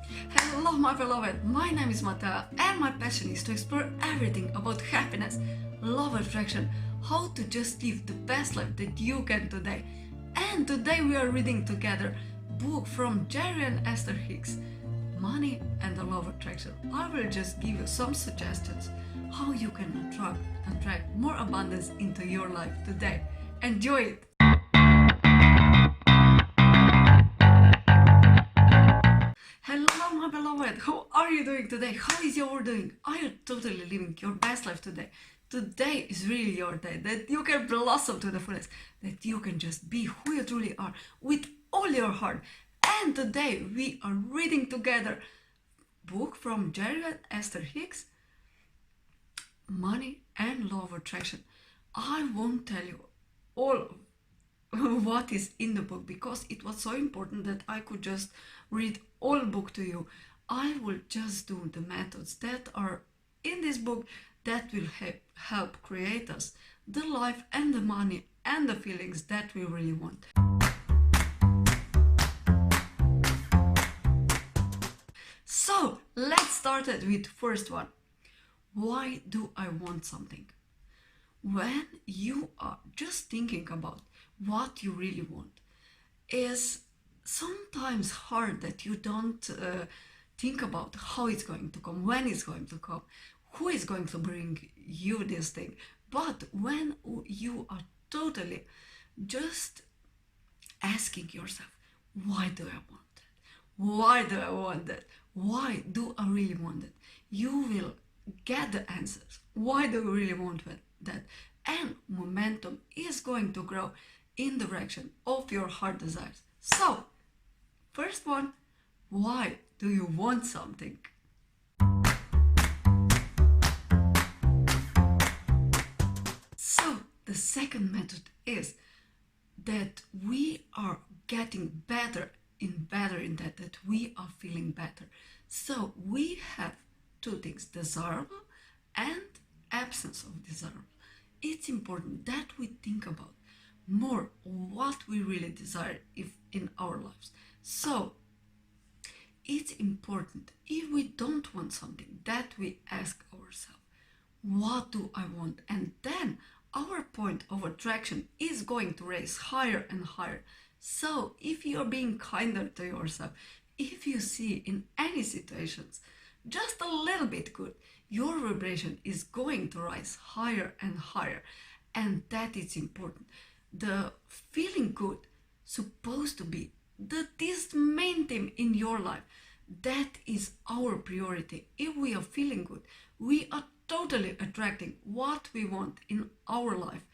Hello my beloved, my name is Kateja and my passion is to explore everything about happiness, love attraction, how to just live the best life that you can today. And today we are reading together book from Jerry and Esther Hicks, Money and the Love Attraction. I will just give you some suggestions how you can attract more abundance into your life today. Enjoy it! Hello my beloved, how are you doing today? How is your doing? Are you totally living your best life today? Today is really your day that you can blossom to the fullest, that you can just be who you truly are with all your heart. And today we are reading together book from Jerry and Esther Hicks, Money and Law of Attraction. I won't tell you all what is in the book because it was so important that I could just read all book to you. I will just do the methods that are in this book that will help create us the life and the money and the feelings that we really want. So let's start it with first one. Why do I want something? When you are just thinking about what you really want, is sometimes hard that you don't think about how it's going to come, when it's going to come, who is going to bring you this thing. But when you are totally just asking yourself, why do I want that? Why do I want that? Why do I really want it? You will get the answers. Why do you really want that? And momentum is going to grow in the direction of your heart desires. So, first one, why do you want something? So, the second method is that we are getting better in that we are feeling better. So, we have two things, desirable and absence of desirable. It's important that we think about more what we really desire in our lives. So it's important if we don't want something that we ask ourselves, what do I want? And then our point of attraction is going to raise higher and higher. So if you're being kinder to yourself, if you see in any situations just a little bit good, your vibration is going to rise higher and higher, and that is important. The feeling good supposed to be this main thing in your life. That is our priority. If we are feeling good, we are totally attracting what we want in our life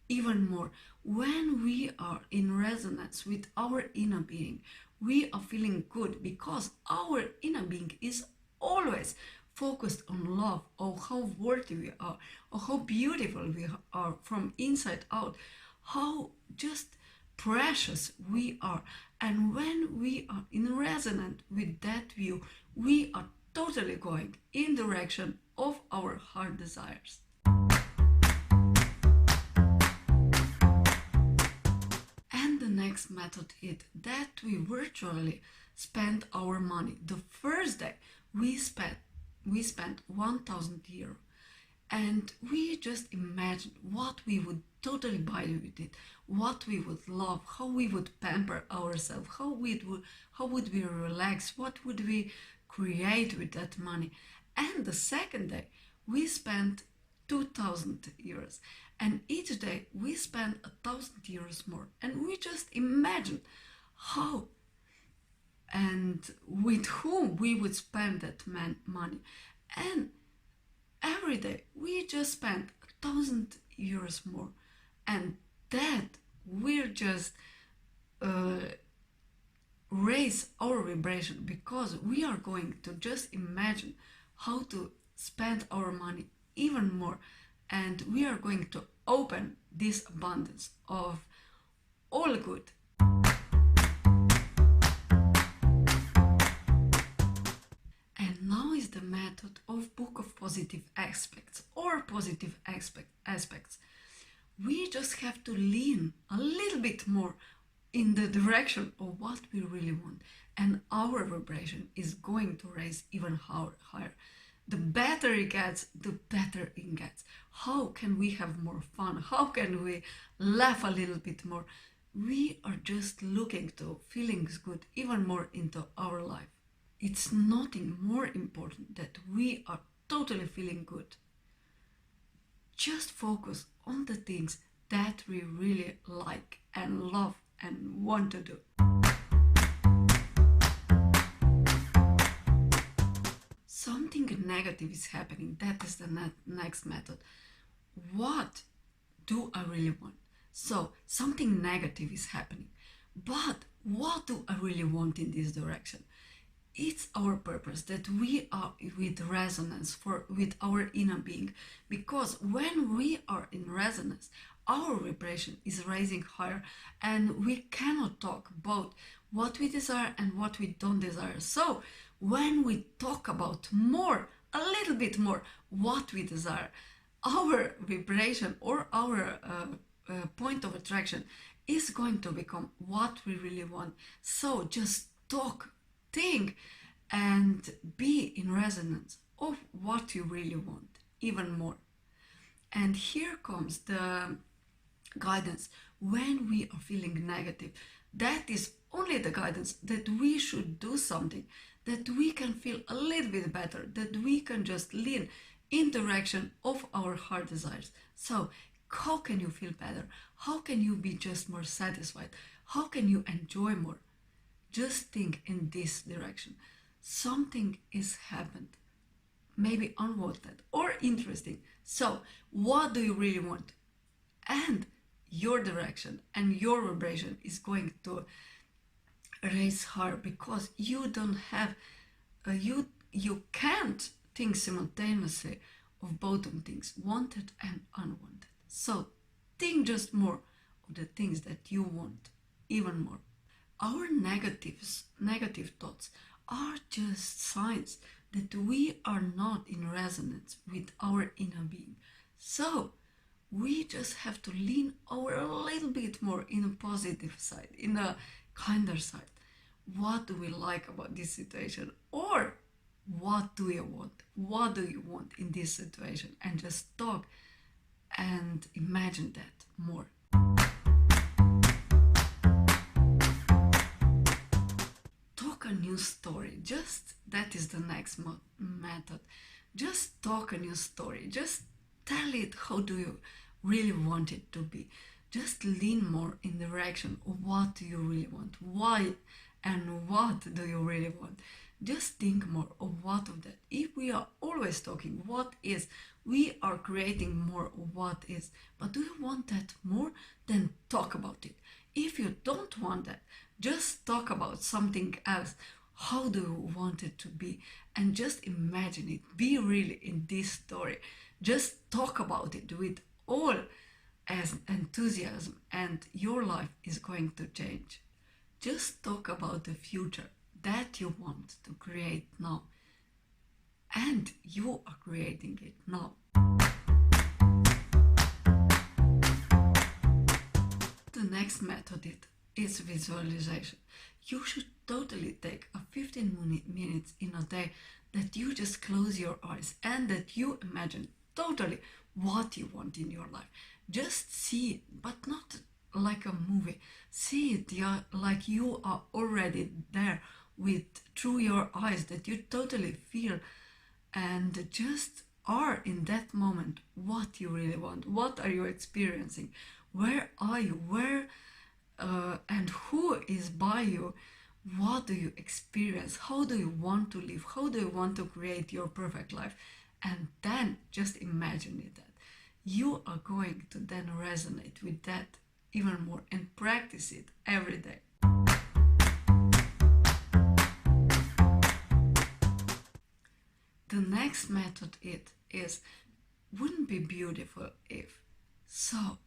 even more. When we are in resonance with our inner being, we are feeling good because our inner being is always focused on love, or how worthy we are, or how beautiful we are from inside out, how just precious we are. And when we are in resonance with that view, we are totally going in the direction of our heart desires. And the next method is that we virtually spend our money. The first day we spent 1,000 euro, and we just imagine what we would totally buy with it, what we would love, how we would pamper ourselves, how would we relax, what would we create with that money. And the second day we spent 2,000 euros, and each day we spend 1,000 euros more, and we just imagine how and with whom we would spend that money. And every day we just spend 1,000 euros more, and that will just raise our vibration, because we are going to just imagine how to spend our money even more, and we are going to open this abundance of all good. Now is the method of book of positive aspects or positive aspects. We just have to lean a little bit more in the direction of what we really want, and our vibration is going to raise even higher. The better it gets, the better it gets. How can we have more fun? How can we laugh a little bit more? We are just looking to feelings good even more into our life. It's nothing more important that we are totally feeling good. Just focus on the things that we really like and love and want to do. Something negative is happening. That is the next method. What do I really want? So something negative is happening. But what do I really want in this direction? It's our purpose, that we are with resonance with our inner being. Because when we are in resonance, our vibration is rising higher, and we cannot talk about what we desire and what we don't desire. So when we talk about more, a little bit more, what we desire, our vibration or our point of attraction is going to become what we really want. So just talk, think, and be in resonance of what you really want even more. And here comes the guidance when we are feeling negative. That is only the guidance that we should do something, that we can feel a little bit better, that we can just lean in direction of our heart desires. So how can you feel better? How can you be just more satisfied? How can you enjoy more? Just think in this direction. Something is happened, maybe unwanted or interesting. So what do you really want? And your direction and your vibration is going to raise higher, because you don't have you can't think simultaneously of both of things, wanted and unwanted. So think just more of the things that you want even more. Our negative thoughts are just signs that we are not in resonance with our inner being. So we just have to lean over a little bit more in a positive side, in a kinder side. What do we like about this situation? Or what do you want? What do you want in this situation? And just talk and imagine that more. Talk a new story. Just that is the next method. Just talk a new story. Just tell it how do you really want it to be. Just lean more in the direction of what do you really want, why and what do you really want. Just think more of what of that. If we are always talking what is, we are creating more of what is. But do you want that more? Then talk about it. If you don't want that, just talk about something else. How do you want it to be? And just imagine it. Be really in this story. Just talk about it with all as enthusiasm, and your life is going to change. Just talk about the future that you want to create now, and you are creating it now. The next method is visualization. You should totally take a 15 minutes in a day that you just close your eyes and that you imagine totally what you want in your life. Just see it, but not like a movie. See it like you are already there through your eyes, that you totally feel and just are in that moment what you really want. What are you experiencing? Where are you? Where and who is by you? What do you experience? How do you want to live? How do you want to create your perfect life? And then just imagine it, that you are going to then resonate with that even more and practice it every day. The next method is wouldn't be beautiful if. So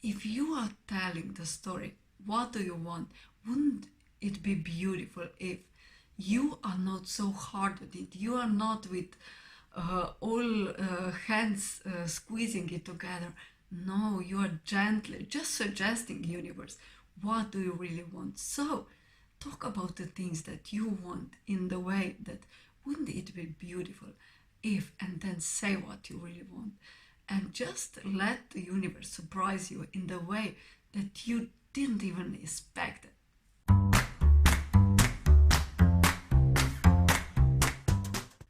if you are telling the story, what do you want? Wouldn't it be beautiful if you are not so hard with it? You are not with all hands squeezing it together. No, you are gently just suggesting universe, what do you really want. So talk about the things that you want in the way that, wouldn't it be beautiful if, and then say what you really want. And just let the universe surprise you in the way that you didn't even expect it.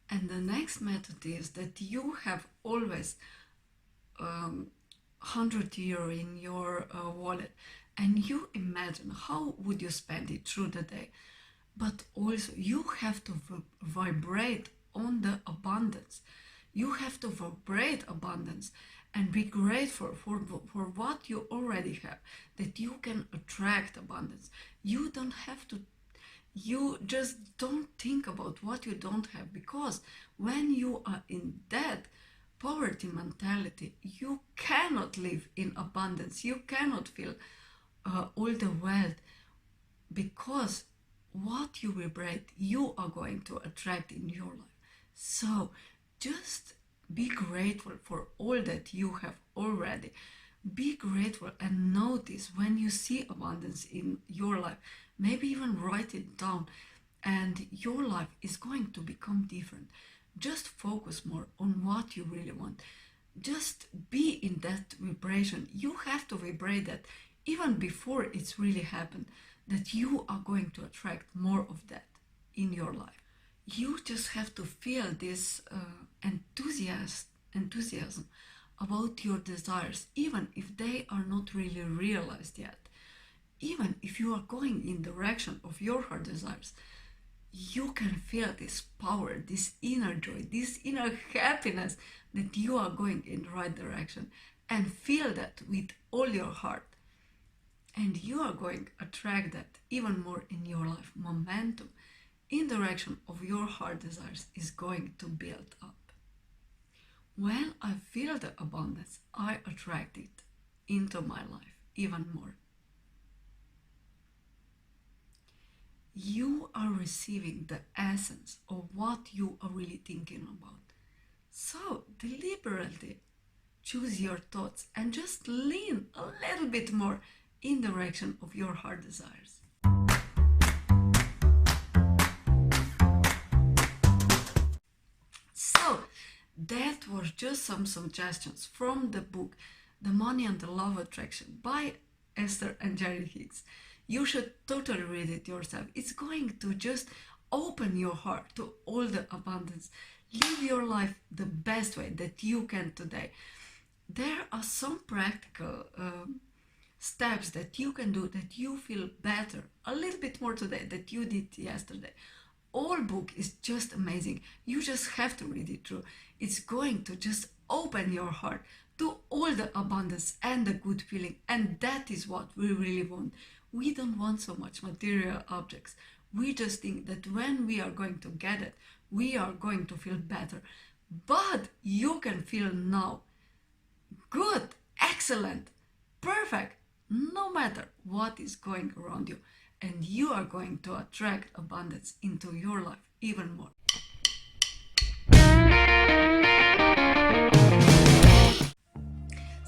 And the next method is that you have always €100 in your wallet, and you imagine how would you spend it through the day. But also you have to vibrate on the abundance. You have to vibrate abundance and be grateful for what you already have, that you can attract abundance. You don't have to, you just don't think about what you don't have, because when you are in that poverty mentality, you cannot live in abundance. You cannot feel all the wealth, because what you vibrate, you are going to attract in your life. So just be grateful for all that you have already. Be grateful and notice when you see abundance in your life. Maybe even write it down, and your life is going to become different. Just focus more on what you really want. Just be in that vibration. You have to vibrate that even before it's really happened, that you are going to attract more of that in your life. You just have to feel this enthusiasm about your desires, even if they are not really realized yet. Even if you are going in the direction of your heart desires, you can feel this power, this inner joy, this inner happiness that you are going in the right direction, and feel that with all your heart. And you are going to attract that even more in your life. Momentum in the direction of your heart desires is going to build up. When I feel the abundance, I attract it into my life even more. You are receiving the essence of what you are really thinking about. So deliberately choose your thoughts and just lean a little bit more in the direction of your heart desires. So that was just some suggestions from the book The Money and the Love Attraction by Esther and Jerry Hicks. You should totally read it yourself. It's going to just open your heart to all the abundance. Live your life the best way that you can today. There are some practical steps that you can do that you feel better a little bit more today than you did yesterday. All book is just amazing. You just have to read it through. It's going to just open your heart to all the abundance and the good feeling. And that is what we really want. We don't want so much material objects. We just think that when we are going to get it, we are going to feel better. But you can feel now good, excellent, perfect, no matter what is going around you. And you are going to attract abundance into your life even more.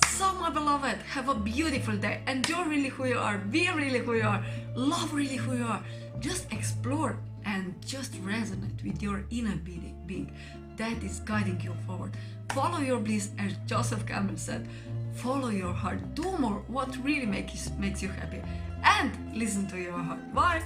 So my beloved, have a beautiful day. Enjoy really who you are. Be really who you are. Love really who you are. Just explore and just resonate with your inner being that is guiding you forward. Follow your bliss, as Joseph Campbell said. Follow your heart. Do more what really makes you happy. And listen to your heart. Bye.